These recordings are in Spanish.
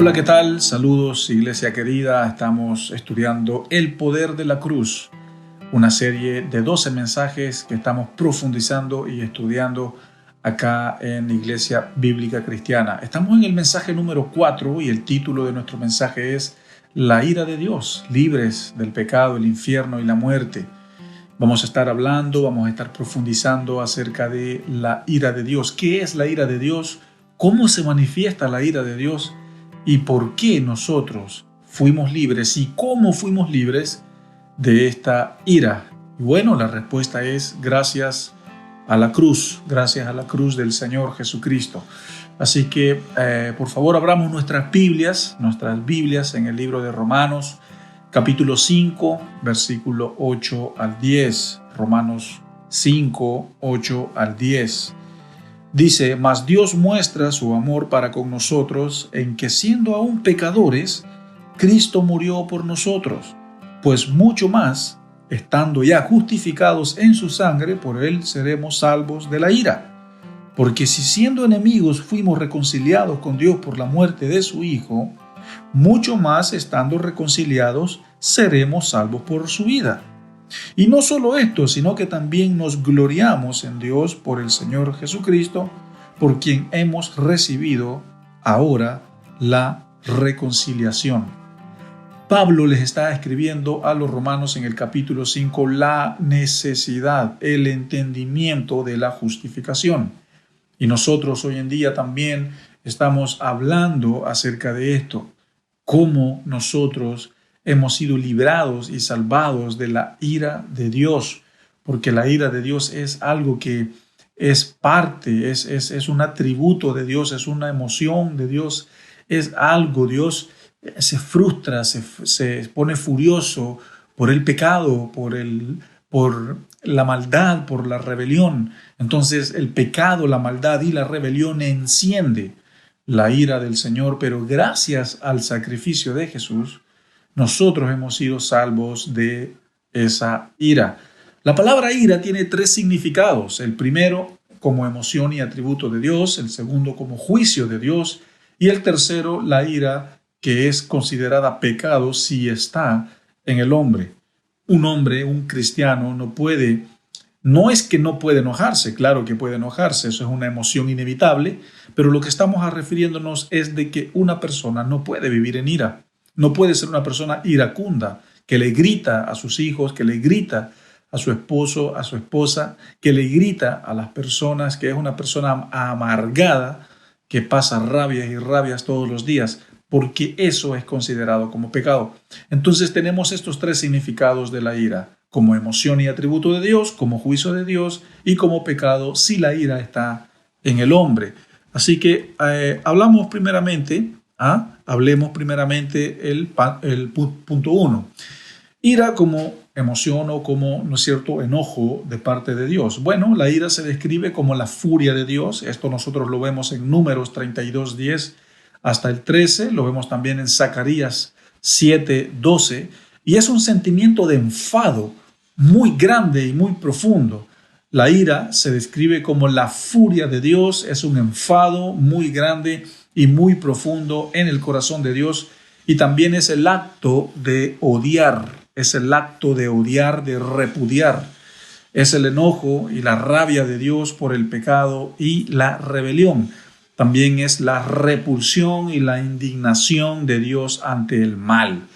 Hola, ¿qué tal? Saludos, iglesia querida. Estamos estudiando El Poder de la Cruz, una serie de 12 mensajes que estamos profundizando y estudiando acá en Iglesia Bíblica Cristiana. Estamos en el mensaje número 4 y el título de nuestro mensaje es La ira de Dios, libres del pecado, el infierno y la muerte. Vamos a estar hablando, vamos a estar profundizando acerca de la ira de Dios. ¿Qué es la ira de Dios? ¿Cómo se manifiesta la ira de Dios? ¿Y por qué nosotros fuimos libres? ¿Y cómo fuimos libres de esta ira? Y bueno, la respuesta es gracias a la cruz del Señor Jesucristo. Así que, por favor, abramos nuestras Biblias en el libro de Romanos, capítulo 5, versículo 8 al 10. Romanos 5, 8 al 10. Dice: mas Dios muestra su amor para con nosotros en que, siendo aún pecadores, Cristo murió por nosotros. Pues mucho más, estando ya justificados en su sangre, por él seremos salvos de la ira. Porque si siendo enemigos fuimos reconciliados con Dios por la muerte de su Hijo, mucho más, estando reconciliados, seremos salvos por su vida. Y no solo esto, sino que también nos gloriamos en Dios por el Señor Jesucristo, por quien hemos recibido ahora la reconciliación. Pablo les está escribiendo a los romanos en el capítulo 5 la necesidad, el entendimiento de la justificación. Y nosotros hoy en día también estamos hablando acerca de esto, cómo nosotros hemos sido librados y salvados de la ira de Dios, porque la ira de Dios es algo que es parte, es un atributo de Dios, es una emoción de Dios, es algo. Dios se frustra, se pone furioso por el pecado, por la maldad, por la rebelión. Entonces el pecado, la maldad y la rebelión enciende la ira del Señor, pero gracias al sacrificio de Jesús, nosotros hemos sido salvos de esa ira. La palabra ira tiene 3 significados. El primero, como emoción y atributo de Dios. El segundo, como juicio de Dios. Y el tercero, la ira, que es considerada pecado si está en el hombre. Un hombre, un cristiano, no es que no puede enojarse, claro que puede enojarse, eso es una emoción inevitable, pero lo que estamos refiriéndonos es de que una persona no puede vivir en ira. No puede ser una persona iracunda, que le grita a sus hijos, que le grita a su esposo, a su esposa, que le grita a las personas, que es una persona amargada, que pasa rabias y rabias todos los días, porque eso es considerado como pecado. Entonces tenemos estos 3 significados de la ira: como emoción y atributo de Dios, como juicio de Dios y como pecado si la ira está en el hombre. Así que hablemos primeramente el punto 1. Ira como emoción o como, ¿no es cierto?, enojo de parte de Dios. Bueno, la ira se describe como la furia de Dios. Esto nosotros lo vemos en Números 32:10 hasta el 13. Lo vemos también en Zacarías 7:12. Y es un sentimiento de enfado muy grande y muy profundo. La ira se describe como la furia de Dios. Es un enfado muy grande y muy profundo en el corazón de Dios, y también es el acto de odiar, de repudiar. Es el enojo y la rabia de Dios por el pecado y la rebelión. También es la repulsión y la indignación de Dios ante el mal.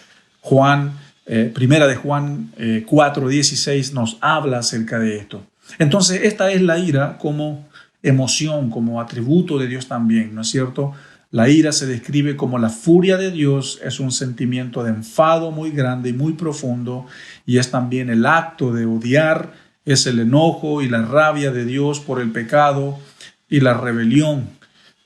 Primera de Juan 4:16 nos habla acerca de esto. Entonces, esta es la ira como emoción, como atributo de Dios también, ¿no es cierto? La ira se describe como la furia de Dios, es un sentimiento de enfado muy grande y muy profundo, y es también el acto de odiar, es el enojo y la rabia de Dios por el pecado y la rebelión.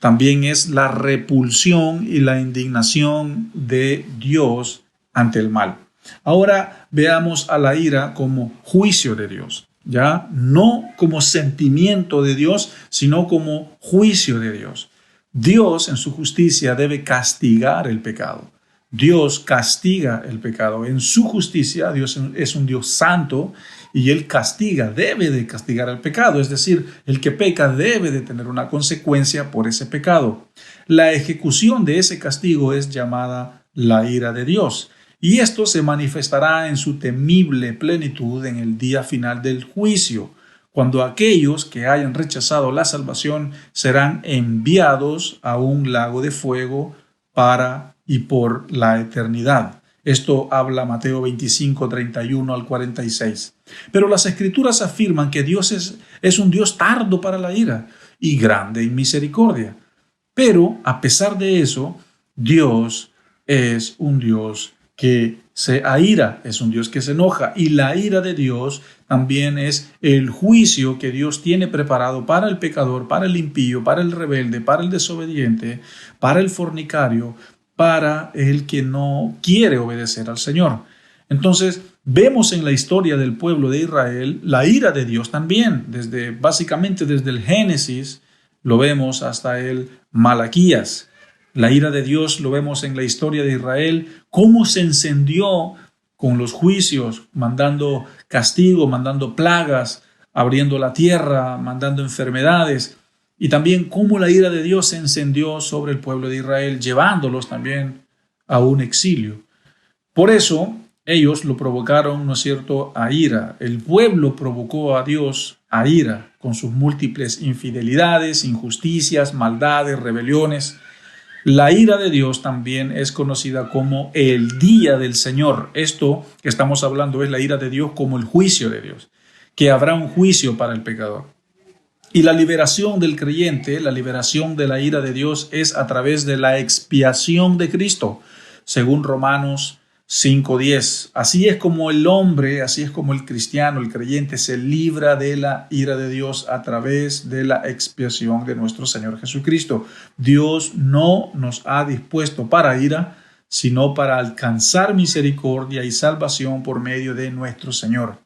También es la repulsión y la indignación de Dios ante el mal. Ahora veamos a la ira como juicio de Dios, ¿ya? No como sentimiento de Dios, sino como juicio de Dios. Dios en su justicia debe castigar el pecado. Dios castiga el pecado. En su justicia, Dios es un Dios santo y Él castiga, debe de castigar el pecado, es decir, el que peca debe de tener una consecuencia por ese pecado. La ejecución de ese castigo es llamada la ira de Dios, y esto se manifestará en su temible plenitud en el día final del juicio, cuando aquellos que hayan rechazado la salvación serán enviados a un lago de fuego para y por la eternidad. Esto habla Mateo 25, 31 al 46. Pero las Escrituras afirman que Dios es un Dios tardo para la ira y grande en misericordia. Pero a pesar de eso, Dios es un Dios que se aira, es un Dios que se enoja, y la ira de Dios también es el juicio que Dios tiene preparado para el pecador, para el impío, para el rebelde, para el desobediente, para el fornicario, para el que no quiere obedecer al Señor. Entonces, vemos en la historia del pueblo de Israel la ira de Dios también, básicamente desde el Génesis, lo vemos hasta el Malaquías. La ira de Dios lo vemos en la historia de Israel, cómo se encendió con los juicios, mandando castigo, mandando plagas, abriendo la tierra, mandando enfermedades, y también cómo la ira de Dios se encendió sobre el pueblo de Israel, llevándolos también a un exilio. Por eso ellos lo provocaron, ¿no es cierto?, a ira. El pueblo provocó a Dios a ira con sus múltiples infidelidades, injusticias, maldades, rebeliones. La ira de Dios también es conocida como el día del Señor. Esto que estamos hablando es la ira de Dios como el juicio de Dios, que habrá un juicio para el pecador. Y la liberación del creyente, la liberación de la ira de Dios es a través de la expiación de Cristo, según Romanos 5:10. Así es como el hombre, así es como el cristiano, el creyente se libra de la ira de Dios a través de la expiación de nuestro Señor Jesucristo. Dios no nos ha dispuesto para ira, sino para alcanzar misericordia y salvación por medio de nuestro Señor.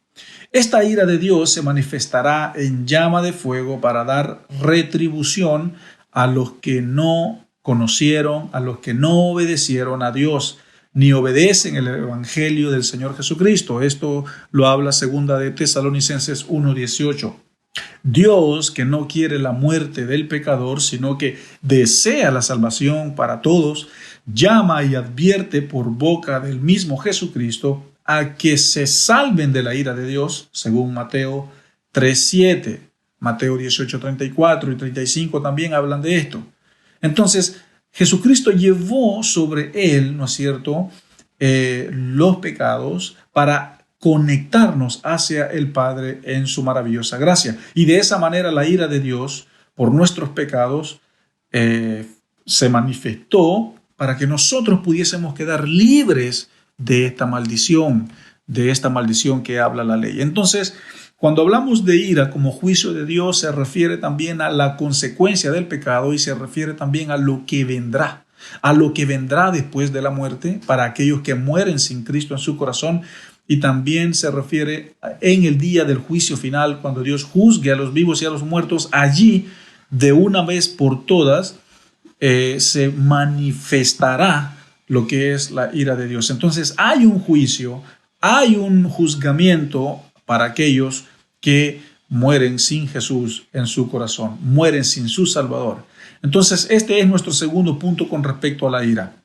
Esta ira de Dios se manifestará en llama de fuego para dar retribución a los que no conocieron, a los que no obedecieron a Dios, ni obedecen el evangelio del Señor Jesucristo. Esto lo habla segunda de Tesalonicenses 1:18. Dios, que no quiere la muerte del pecador, sino que desea la salvación para todos, llama y advierte por boca del mismo Jesucristo a que se salven de la ira de Dios, según Mateo 3:7. Mateo 18:34 y 35 también hablan de esto. Entonces, Jesucristo llevó sobre él, ¿no es cierto?, los pecados para conectarnos hacia el Padre en su maravillosa gracia. Y de esa manera la ira de Dios por nuestros pecados se manifestó para que nosotros pudiésemos quedar libres de esta maldición que habla la ley. Entonces, cuando hablamos de ira como juicio de Dios, se refiere también a la consecuencia del pecado y se refiere también a lo que vendrá después de la muerte para aquellos que mueren sin Cristo en su corazón, y también se refiere en el día del juicio final, cuando Dios juzgue a los vivos y a los muertos. Allí, de una vez por todas, se manifestará lo que es la ira de Dios. Entonces hay un juicio, hay un juzgamiento para aquellos que mueren sin Jesús en su corazón, mueren sin su Salvador. Entonces este es nuestro segundo punto con respecto a la ira.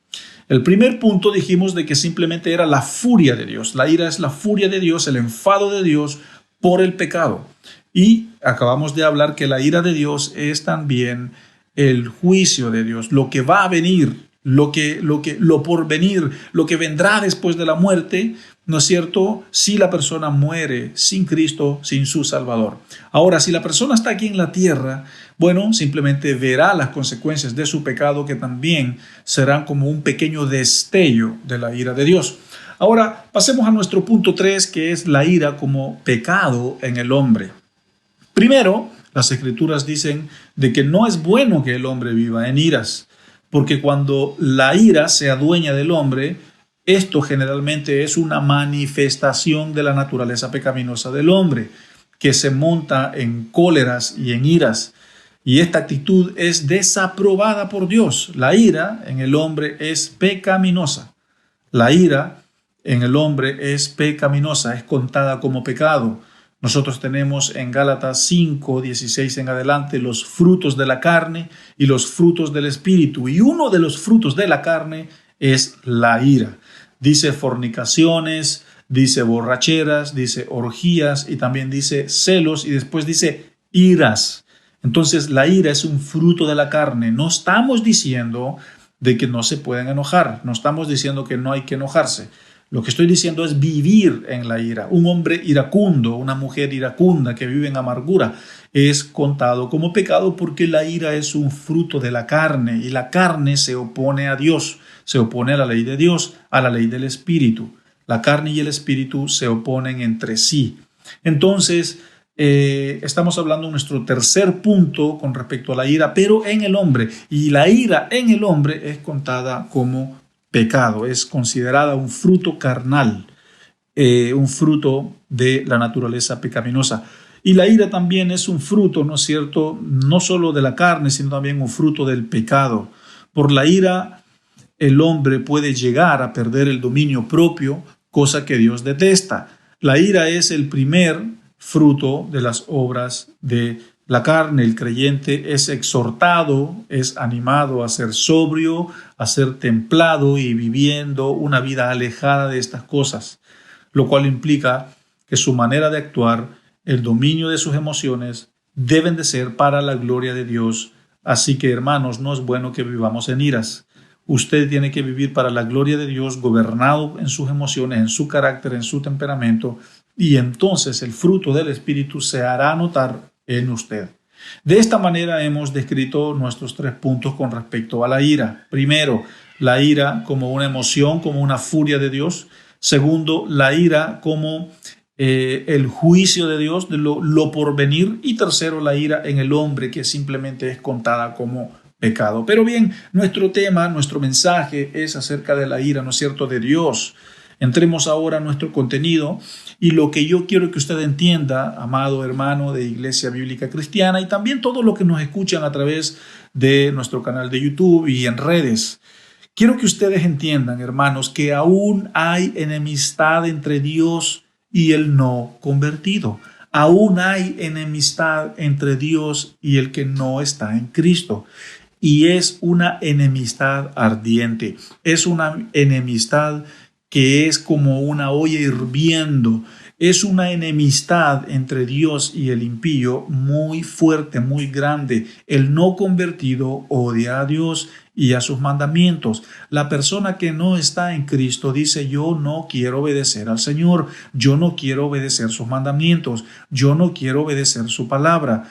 El primer punto dijimos de que simplemente era la furia de Dios. La ira es la furia de Dios, el enfado de Dios por el pecado. Y acabamos de hablar que la ira de Dios es también el juicio de Dios, lo que va a venir, lo por venir, lo que vendrá después de la muerte, ¿no es cierto?, si la persona muere sin Cristo, sin su Salvador. Ahora, si la persona está aquí en la tierra, bueno, simplemente verá las consecuencias de su pecado, que también serán como un pequeño destello de la ira de Dios. Ahora, pasemos a nuestro punto 3, que es la ira como pecado en el hombre. Primero, las Escrituras dicen de que no es bueno que el hombre viva en iras, porque cuando la ira se adueña del hombre, esto generalmente es una manifestación de la naturaleza pecaminosa del hombre, que se monta en cóleras y en iras. Y esta actitud es desaprobada por Dios. La ira en el hombre es pecaminosa. La ira en el hombre es pecaminosa, es contada como pecado. Nosotros tenemos en Gálatas 5, 16 en adelante los frutos de la carne y los frutos del Espíritu. Y uno de los frutos de la carne es la ira. Dice fornicaciones, dice borracheras, dice orgías y también dice celos y después dice iras. Entonces la ira es un fruto de la carne. No estamos diciendo de que no se pueden enojar, no estamos diciendo que no hay que enojarse. Lo que estoy diciendo es vivir en la ira. Un hombre iracundo, una mujer iracunda que vive en amargura es contado como pecado porque la ira es un fruto de la carne y la carne se opone a Dios, se opone a la ley de Dios, a la ley del Espíritu. La carne y el Espíritu se oponen entre sí. Entonces, estamos hablando de nuestro tercer punto con respecto a la ira, pero en el hombre. Y la ira en el hombre es contada como pecado, es considerada un fruto carnal, un fruto de la naturaleza pecaminosa. Y la ira también es un fruto, ¿no es cierto?, no solo de la carne, sino también un fruto del pecado. Por la ira, el hombre puede llegar a perder el dominio propio, cosa que Dios detesta. La ira es el primer fruto de las obras de la carne. El creyente es exhortado, es animado a ser sobrio, a ser templado y viviendo una vida alejada de estas cosas, lo cual implica que su manera de actuar, el dominio de sus emociones, deben de ser para la gloria de Dios. Así que, hermanos, no es bueno que vivamos en iras. Usted tiene que vivir para la gloria de Dios, gobernado en sus emociones, en su carácter, en su temperamento, y entonces el fruto del Espíritu se hará notar en usted. De esta manera hemos descrito nuestros 3 puntos con respecto a la ira. Primero, la ira como una emoción, como una furia de Dios. Segundo, la ira como el juicio de Dios, de lo por venir. Y tercero, la ira en el hombre, que simplemente es contada como pecado. Pero bien, nuestro tema, nuestro mensaje es acerca de la ira, ¿no es cierto?, de Dios. Entremos ahora a nuestro contenido y lo que yo quiero que usted entienda, amado hermano de Iglesia Bíblica Cristiana, y también todos los que nos escuchan a través de nuestro canal de YouTube y en redes. Quiero que ustedes entiendan, hermanos, que aún hay enemistad entre Dios y el no convertido. Aún hay enemistad entre Dios y el que no está en Cristo. Y es una enemistad ardiente, es una enemistad que es como una olla hirviendo, es una enemistad entre Dios y el impío muy fuerte, muy grande. El no convertido odia a Dios y a sus mandamientos. La persona que no está en Cristo dice: yo no quiero obedecer al Señor, yo no quiero obedecer sus mandamientos, yo no quiero obedecer su palabra.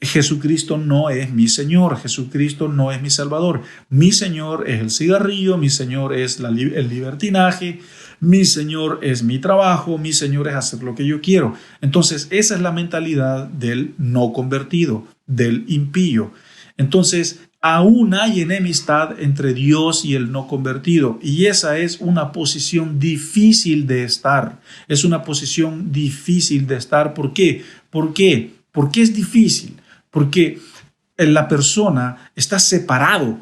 Jesucristo no es mi Señor, Jesucristo no es mi Salvador. Mi Señor es el cigarrillo, mi Señor es el libertinaje, mi Señor es mi trabajo, mi Señor es hacer lo que yo quiero. Entonces, esa es la mentalidad del no convertido, del impío. Entonces, aún hay enemistad entre Dios y el no convertido, y esa es una posición difícil de estar. Es una posición difícil de estar. ¿Por qué? ¿Por qué? ¿Por qué es difícil? Porque la persona está separado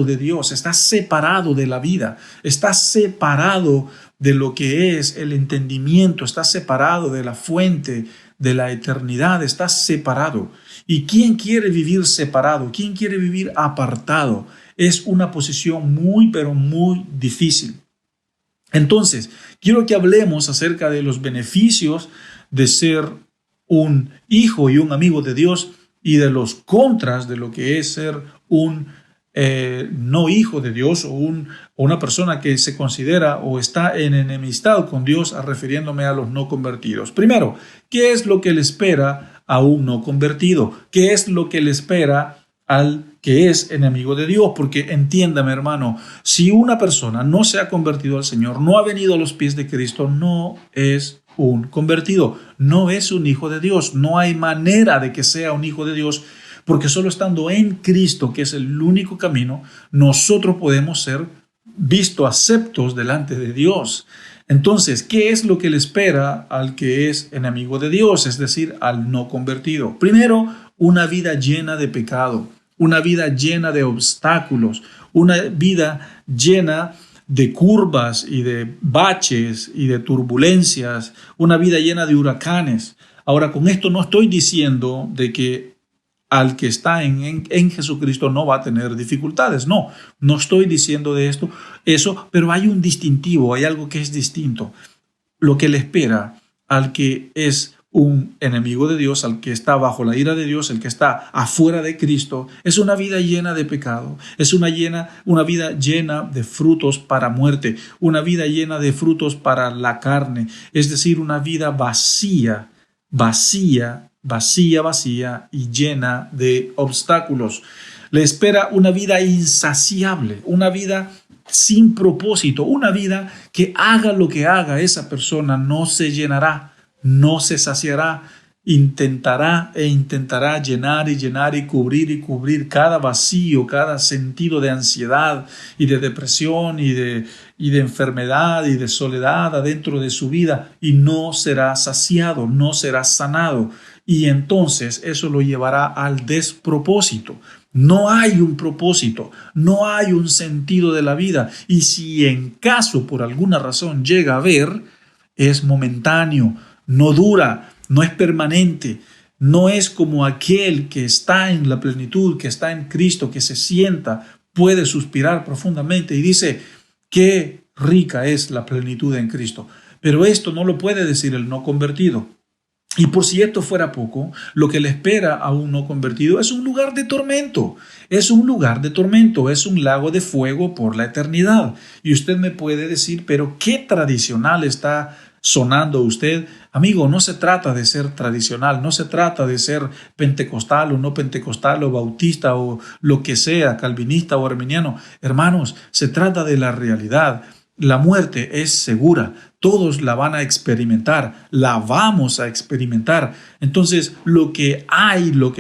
de Dios, está separado de la vida, está separado de lo que es el entendimiento, está separado de la fuente de la eternidad, está separado. ¿Y quién quiere vivir separado? ¿Quién quiere vivir apartado? Es una posición muy, pero muy difícil. Entonces, quiero que hablemos acerca de los beneficios de ser un hijo y un amigo de Dios y de los contras de lo que es ser un no hijo de Dios o una persona que se considera o está en enemistad con Dios, refiriéndome a los no convertidos. Primero, ¿qué es lo que le espera a un no convertido? ¿Qué es lo que le espera al que es enemigo de Dios? Porque entiéndame, hermano, si una persona no se ha convertido al Señor, no ha venido a los pies de Cristo, no es un convertido, no es un hijo de Dios. No hay manera de que sea un hijo de Dios, porque solo estando en Cristo, que es el único camino, nosotros podemos ser vistos aceptos delante de Dios. Entonces, ¿qué es lo que le espera al que es enemigo de Dios? Es decir, al no convertido. Primero, una vida llena de pecado, una vida llena de obstáculos, una vida llena de curvas y de baches y de turbulencias, una vida llena de huracanes. Ahora, con esto no estoy diciendo de que al que está en Jesucristo no va a tener dificultades. No, no estoy diciendo de eso, pero hay un distintivo, hay algo que es distinto. Lo que le espera al que es un enemigo de Dios, al que está bajo la ira de Dios, el que está afuera de Cristo, es una vida llena de pecado, es una vida llena de frutos para muerte, una vida llena de frutos para la carne, es decir, una vida vacía y llena de obstáculos. Le espera una vida insaciable, una vida sin propósito, una vida que haga lo que haga esa persona no se llenará, no se saciará, intentará llenar y cubrir cada vacío, cada sentido de ansiedad y de depresión y de enfermedad y de soledad adentro de su vida, y no será saciado, no será sanado, y entonces eso lo llevará al despropósito. No hay un propósito, no hay un sentido de la vida, y si en caso por alguna razón llega a haber, es momentáneo, no dura, no es permanente, no es como aquel que está en la plenitud, que está en Cristo, que se sienta, puede suspirar profundamente y dice, qué rica es la plenitud en Cristo. Pero esto no lo puede decir el no convertido. Y por si esto fuera poco, lo que le espera a un no convertido es un lugar de tormento, es un lago de fuego por la eternidad. Y usted me puede decir, pero ¿qué tradicional está sonando usted? Amigo, no se trata de ser tradicional, no se trata de ser pentecostal o no pentecostal o bautista o lo que sea, calvinista o arminiano. Hermanos, se trata de la realidad. La muerte es segura, todos la van a experimentar, la vamos a experimentar. Entonces, lo que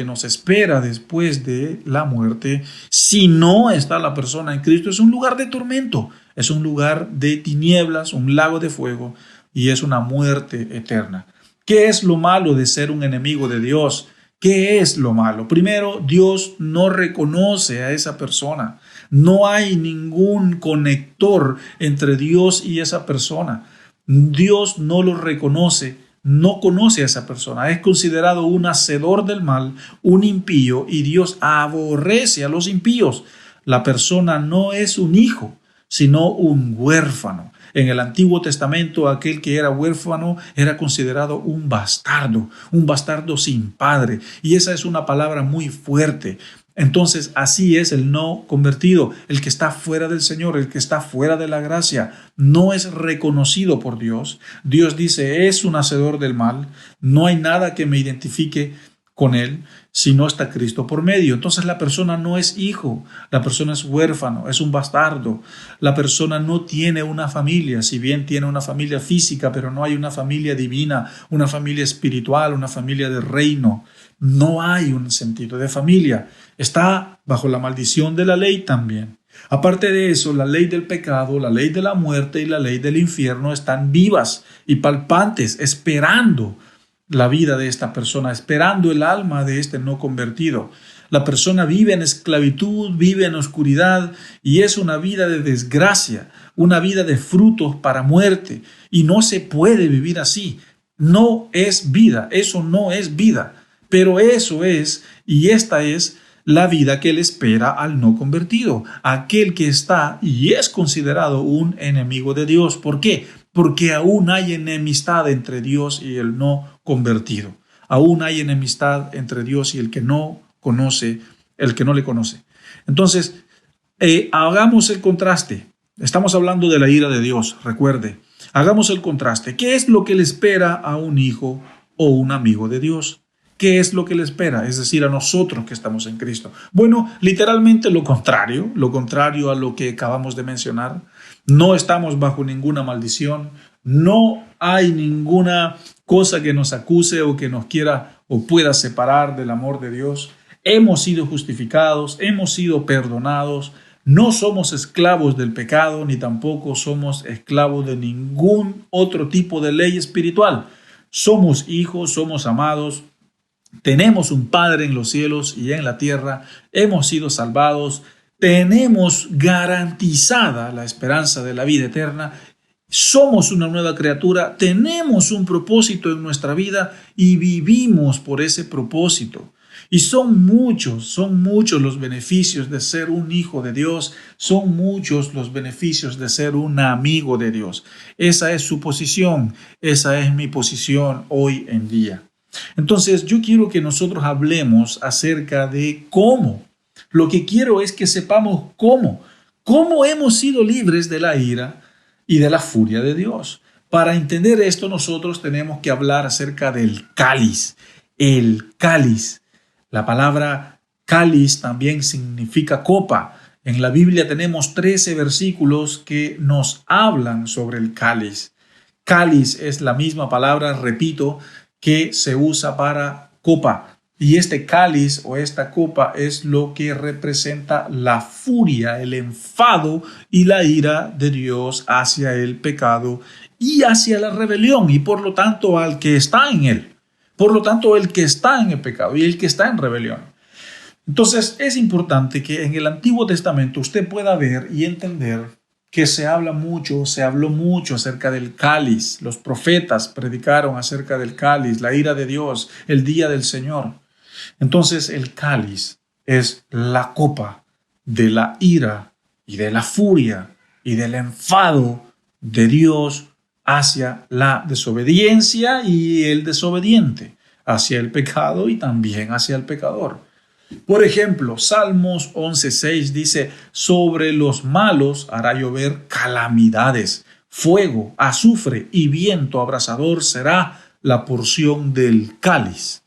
nos espera después de la muerte, si no está la persona en Cristo, es un lugar de tormento, es un lugar de tinieblas, un lago de fuego, y es una muerte eterna. ¿Qué es lo malo de ser un enemigo de Dios? ¿Qué es lo malo? Primero, Dios no reconoce a esa persona. No hay ningún conector entre Dios y esa persona. Dios no lo reconoce, no conoce a esa persona. Es considerado un hacedor del mal, un impío, y Dios aborrece a los impíos. La persona no es un hijo, sino un huérfano. En el Antiguo Testamento, aquel que era huérfano era considerado un bastardo sin padre. Y esa es una palabra muy fuerte. Entonces, así es el no convertido, el que está fuera del Señor, el que está fuera de la gracia, no es reconocido por Dios. Dios dice, es un hacedor del mal, no hay nada que me identifique con él si no está Cristo por medio. Entonces la persona no es hijo, la persona es huérfano, es un bastardo. La persona no tiene una familia, si bien tiene una familia física, pero no hay una familia divina, una familia espiritual, una familia de reino. No hay un sentido de familia. Está bajo la maldición de la ley también. Aparte de eso, la ley del pecado, la ley de la muerte y la ley del infierno están vivas y palpantes, esperando la vida de esta persona, esperando el alma de este no convertido. La persona vive en esclavitud, vive en oscuridad, y es una vida de desgracia, una vida de frutos para muerte, y no se puede vivir así. No es vida, eso no es vida, pero eso es, y esta es la vida que le espera al no convertido, aquel que está y es considerado un enemigo de Dios. ¿Por qué? Porque aún hay enemistad entre Dios y el no convertido. Aún hay enemistad entre Dios y el que no conoce, el que no le conoce. Entonces, hagamos el contraste. Estamos hablando de la ira de Dios, recuerde. Hagamos el contraste. ¿Qué es lo que le espera a un hijo o un amigo de Dios? ¿Qué es lo que le espera? Es decir, a nosotros que estamos en Cristo. Bueno, literalmente lo contrario a lo que acabamos de mencionar. No estamos bajo ninguna maldición, no hay ninguna cosa que nos acuse o que nos quiera o pueda separar del amor de Dios. Hemos sido justificados, hemos sido perdonados, no somos esclavos del pecado ni tampoco somos esclavos de ningún otro tipo de ley espiritual. Somos hijos, somos amados. Tenemos un Padre en los cielos y en la tierra, hemos sido salvados, tenemos garantizada la esperanza de la vida eterna, somos una nueva criatura, tenemos un propósito en nuestra vida y vivimos por ese propósito. Y son muchos los beneficios de ser un hijo de Dios, son muchos los beneficios de ser un amigo de Dios. Esa es su posición, esa es mi posición hoy en día. Entonces yo quiero que nosotros hablemos acerca de cómo. Lo que quiero es que sepamos cómo hemos sido libres de la ira y de la furia de Dios. Para entender esto nosotros tenemos que hablar acerca del cáliz, el cáliz. La palabra cáliz también significa copa. En la Biblia tenemos 13 versículos que nos hablan sobre el cáliz. Cáliz es la misma palabra, repito, que se usa para copa. Y este cáliz o esta copa es lo que representa la furia, el enfado y la ira de Dios hacia el pecado y hacia la rebelión y por lo tanto al que está en él. Por lo tanto, el que está en el pecado y el que está en rebelión. Entonces, es importante que en el Antiguo Testamento usted pueda ver y entender que se habló mucho acerca del cáliz. Los profetas predicaron acerca del cáliz, la ira de Dios, el día del Señor. Entonces, el cáliz es la copa de la ira y de la furia y del enfado de Dios hacia la desobediencia y el desobediente, hacia el pecado y también hacia el pecador. Por ejemplo, Salmos 11:6 dice, sobre los malos hará llover calamidades, fuego, azufre y viento abrasador será la porción del cáliz.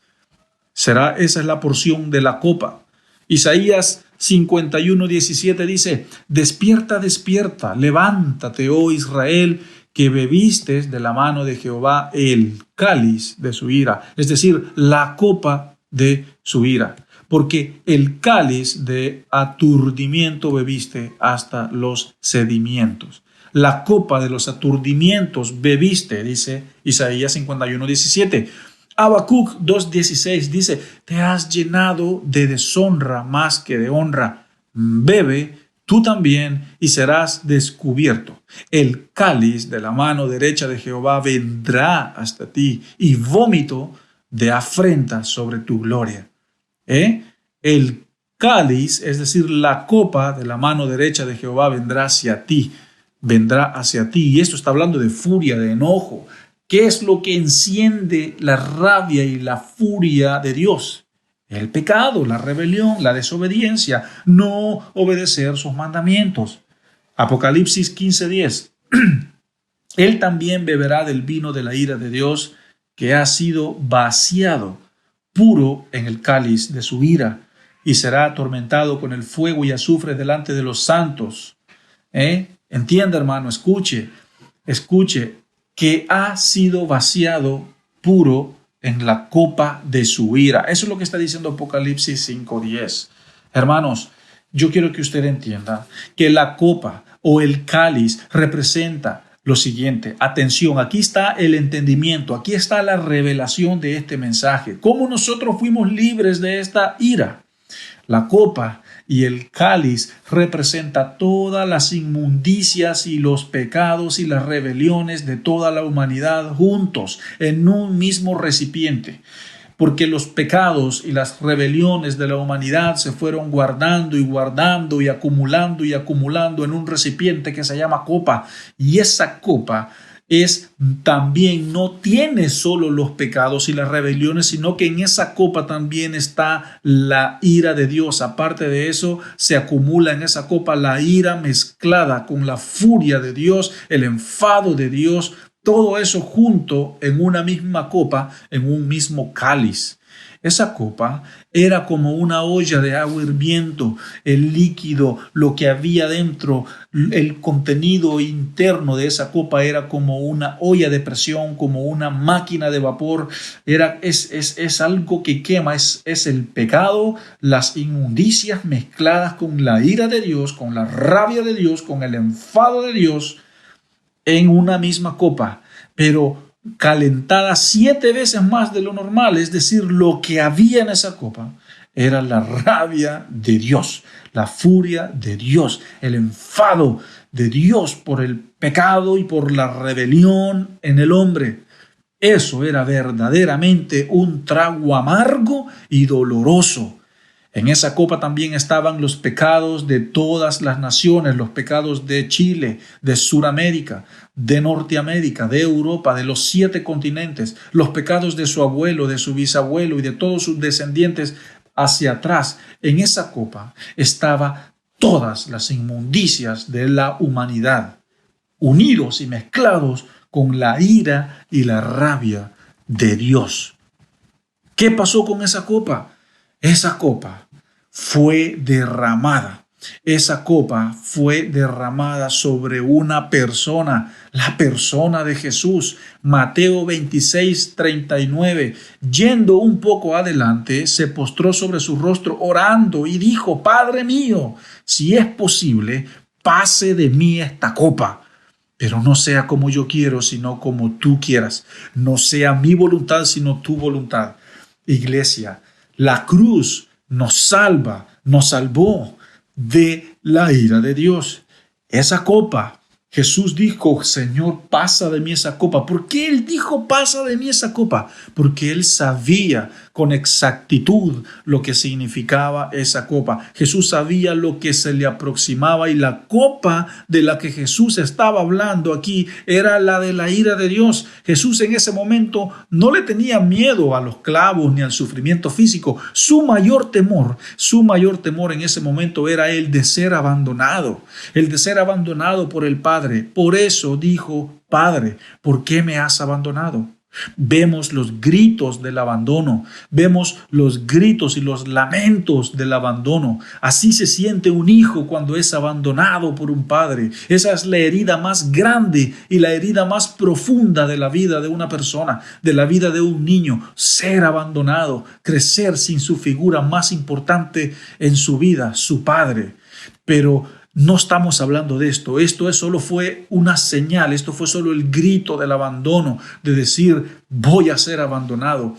Esa es la porción de la copa. Isaías 51:17 dice, despierta, despierta, levántate, oh Israel, que bebiste de la mano de Jehová el cáliz de su ira, es decir, la copa de su ira, porque el cáliz de aturdimiento bebiste hasta los sedimentos. La copa de los aturdimientos bebiste, dice Isaías 51:17. Habacuc 2:16 dice, te has llenado de deshonra más que de honra. Bebe tú también y serás descubierto. El cáliz de la mano derecha de Jehová vendrá hasta ti y vómito de afrenta sobre tu gloria. El cáliz, es decir, la copa de la mano derecha de Jehová vendrá hacia ti. Y esto está hablando de furia, de enojo. ¿Qué es lo que enciende la rabia y la furia de Dios? El pecado, la rebelión, la desobediencia, no obedecer sus mandamientos. Apocalipsis 15:10. Él también beberá del vino de la ira de Dios que ha sido vaciado, puro en el cáliz de su ira, y será atormentado con el fuego y azufre delante de los santos. Entienda, hermano, escuche, que ha sido vaciado puro en la copa de su ira. Eso es lo que está diciendo Apocalipsis 5:10. Hermanos, yo quiero que usted entienda que la copa o el cáliz representa lo siguiente. Atención, aquí está el entendimiento, aquí está la revelación de este mensaje. ¿Cómo nosotros fuimos libres de esta ira? La copa y el cáliz representa todas las inmundicias y los pecados y las rebeliones de toda la humanidad juntos en un mismo recipiente. Porque los pecados y las rebeliones de la humanidad se fueron guardando y acumulando en un recipiente que se llama copa. Y esa copa también no tiene solo los pecados y las rebeliones, sino que en esa copa también está la ira de Dios. Aparte de eso, se acumula en esa copa la ira mezclada con la furia de Dios, el enfado de Dios, todo eso junto en una misma copa, en un mismo cáliz. Esa copa era como una olla de agua hirviendo, el líquido, lo que había dentro, el contenido interno de esa copa era como una olla de presión, como una máquina de vapor. Es algo que quema, es el pecado, las inmundicias mezcladas con la ira de Dios, con la rabia de Dios, con el enfado de Dios en una misma copa. Pero calentada 7 veces más de lo normal, es decir, lo que había en esa copa era la rabia de Dios, la furia de Dios, el enfado de Dios por el pecado y por la rebelión en el hombre. Eso era verdaderamente un trago amargo y doloroso. En esa copa también estaban los pecados de todas las naciones, los pecados de Chile, de Sudamérica, de Norteamérica, de Europa, de los 7 continentes, los pecados de su abuelo, de su bisabuelo y de todos sus descendientes hacia atrás. En esa copa estaban todas las inmundicias de la humanidad, unidos y mezclados con la ira y la rabia de Dios. ¿Qué pasó con esa copa? Esa copa fue derramada. Esa copa fue derramada sobre una persona, la persona de Jesús. Mateo 26:39. Yendo un poco adelante, se postró sobre su rostro orando y dijo: Padre mío, si es posible, pase de mí esta copa. Pero no sea como yo quiero, sino como tú quieras. No sea mi voluntad, sino tu voluntad. Iglesia, la cruz nos salvó de la ira de Dios. Esa copa, Jesús dijo: Señor, pasa de mí esa copa. ¿Por qué Él dijo: pasa de mí esa copa? Porque Él sabía con exactitud lo que significaba esa copa. Jesús sabía lo que se le aproximaba, y la copa de la que Jesús estaba hablando aquí era la de la ira de Dios. Jesús en ese momento no le tenía miedo a los clavos ni al sufrimiento físico. Su mayor temor en ese momento era el de ser abandonado por el Padre. Por eso dijo: Padre, ¿por qué me has abandonado? Vemos los gritos del abandono, vemos los gritos y los lamentos del abandono. Así se siente un hijo cuando es abandonado por un padre. Esa es la herida más grande y la herida más profunda de la vida de una persona, de la vida de un niño. Ser abandonado, crecer sin su figura más importante en su vida, su padre. Pero no estamos hablando de esto. Solo fue una señal. Esto fue solo el grito del abandono, de decir: voy a ser abandonado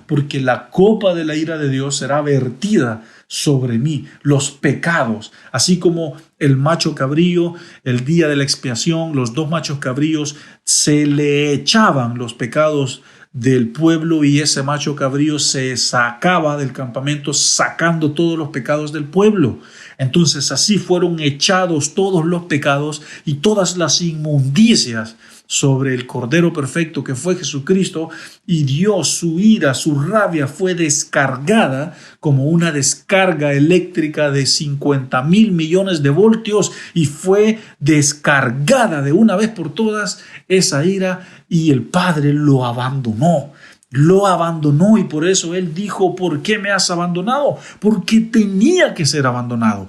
porque la copa de la ira de Dios será vertida sobre mí. Los pecados, así como el macho cabrío, el día de la expiación, los 2 machos cabríos, se le echaban los pecados del pueblo, y ese macho cabrío se sacaba del campamento sacando todos los pecados del pueblo. Entonces así fueron echados todos los pecados y todas las inmundicias sobre el Cordero perfecto que fue Jesucristo, y Dios, su ira, su rabia fue descargada como una descarga eléctrica de 50,000 millones de voltios, y fue descargada de una vez por todas esa ira, y el Padre lo abandonó, y por eso Él dijo: ¿por qué me has abandonado? Porque tenía que ser abandonado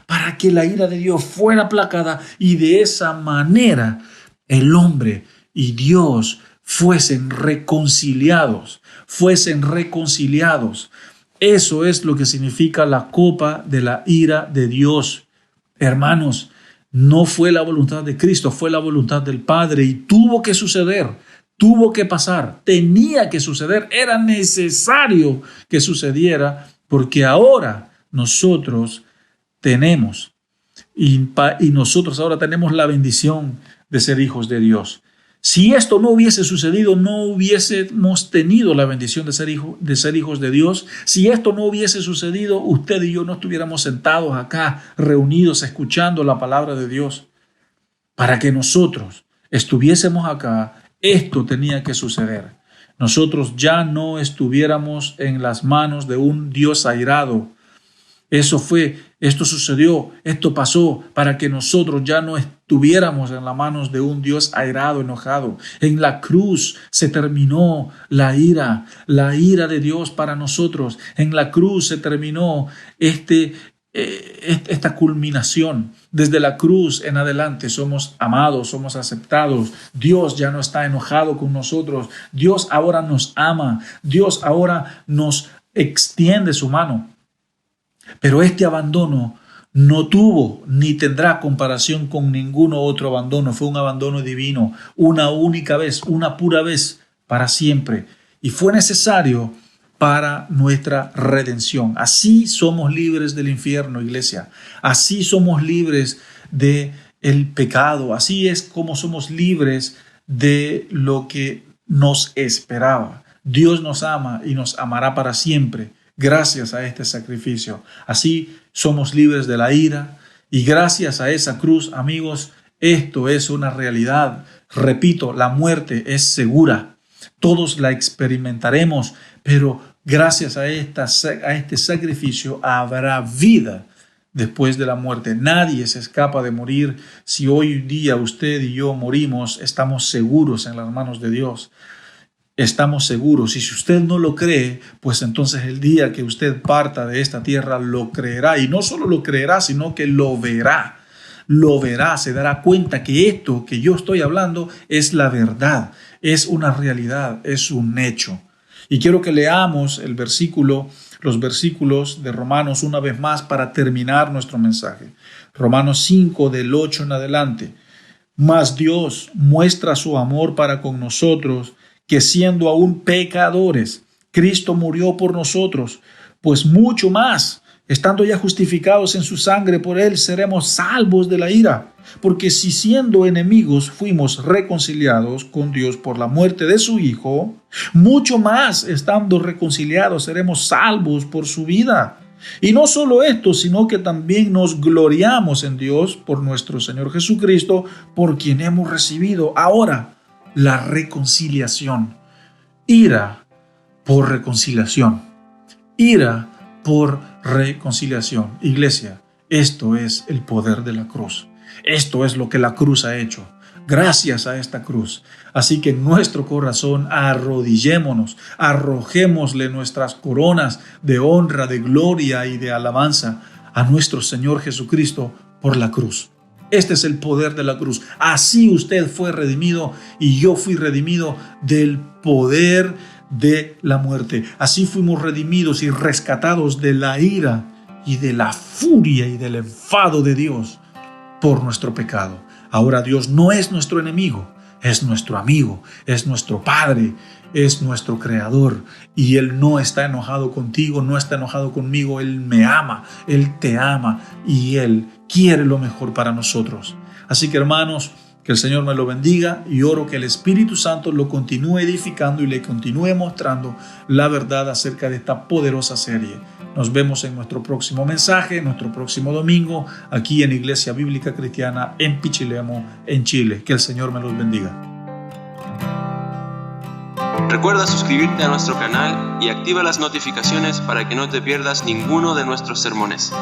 para que la ira de Dios fuera aplacada, y de esa manera el hombre y Dios fuesen reconciliados. Eso es lo que significa la copa de la ira de Dios. Hermanos, no fue la voluntad de Cristo, fue la voluntad del Padre, y tuvo que suceder. Tuvo que pasar, tenía que suceder, era necesario que sucediera, porque ahora nosotros tenemos, y nosotros ahora tenemos la bendición de ser hijos de Dios. Si esto no hubiese sucedido, no hubiésemos tenido la bendición de ser hijos de Dios. Si esto no hubiese sucedido, usted y yo no estuviéramos sentados acá, reunidos, escuchando la palabra de Dios. Para que nosotros estuviésemos acá, esto tenía que suceder. Nosotros ya no estuviéramos en las manos de un Dios airado. Esto sucedió, esto pasó para que nosotros ya no estuviéramos en las manos de un Dios airado, enojado. En la cruz se terminó la ira de Dios para nosotros. En la cruz se terminó esta culminación. Desde la cruz en adelante somos amados, somos aceptados. Dios ya no está enojado con nosotros. Dios ahora nos ama. Dios ahora nos extiende su mano. Pero este abandono no tuvo ni tendrá comparación con ninguno otro abandono. Fue un abandono divino, una única vez, una pura vez, para siempre. Y fue necesario para nuestra redención. Así somos libres del infierno, iglesia. Así somos libres del pecado. Así es como somos libres de lo que nos esperaba. Dios nos ama y nos amará para siempre gracias a este sacrificio. Así somos libres de la ira y gracias a esa cruz, amigos, esto es una realidad. Repito, la muerte es segura. Todos la experimentaremos, pero gracias a este sacrificio habrá vida después de la muerte. Nadie se escapa de morir. Si hoy día usted y yo morimos, estamos seguros en las manos de Dios. Estamos seguros. Y si usted no lo cree, pues entonces el día que usted parta de esta tierra lo creerá. Y no solo lo creerá, sino que lo verá. Lo verá, se dará cuenta que esto que yo estoy hablando es la verdad, es una realidad, es un hecho. Y quiero que leamos los versículos de Romanos una vez más para terminar nuestro mensaje. Romanos 5 del 8 en adelante. Mas Dios muestra su amor para con nosotros, que siendo aún pecadores, Cristo murió por nosotros, pues mucho más, estando ya justificados en su sangre, por él seremos salvos de la ira. Porque si siendo enemigos fuimos reconciliados con Dios por la muerte de su Hijo, mucho más, estando reconciliados, seremos salvos por su vida. Y no solo esto, sino que también nos gloriamos en Dios por nuestro Señor Jesucristo, por quien hemos recibido ahora la reconciliación. Ira por reconciliación. Ira por reconciliación. Iglesia, esto es el poder de la cruz. Esto es lo que la cruz ha hecho. Gracias a esta cruz. Así que en nuestro corazón arrodillémonos, arrojémosle nuestras coronas de honra, de gloria y de alabanza a nuestro Señor Jesucristo por la cruz. Este es el poder de la cruz. Así usted fue redimido y yo fui redimido del poder de la muerte. Así fuimos redimidos y rescatados de la ira y de la furia y del enfado de Dios por nuestro pecado. Ahora Dios no es nuestro enemigo, es nuestro amigo, es nuestro Padre, es nuestro Creador. Y Él no está enojado contigo, no está enojado conmigo. Él me ama, Él te ama y Él quiere lo mejor para nosotros. Así que, hermanos, que el Señor me lo bendiga y oro que el Espíritu Santo lo continúe edificando y le continúe mostrando la verdad acerca de esta poderosa serie. Nos vemos en nuestro próximo mensaje, nuestro próximo domingo, aquí en Iglesia Bíblica Cristiana en Pichilemu, en Chile. Que el Señor me los bendiga. Recuerda suscribirte a nuestro canal y activa las notificaciones para que no te pierdas ninguno de nuestros sermones.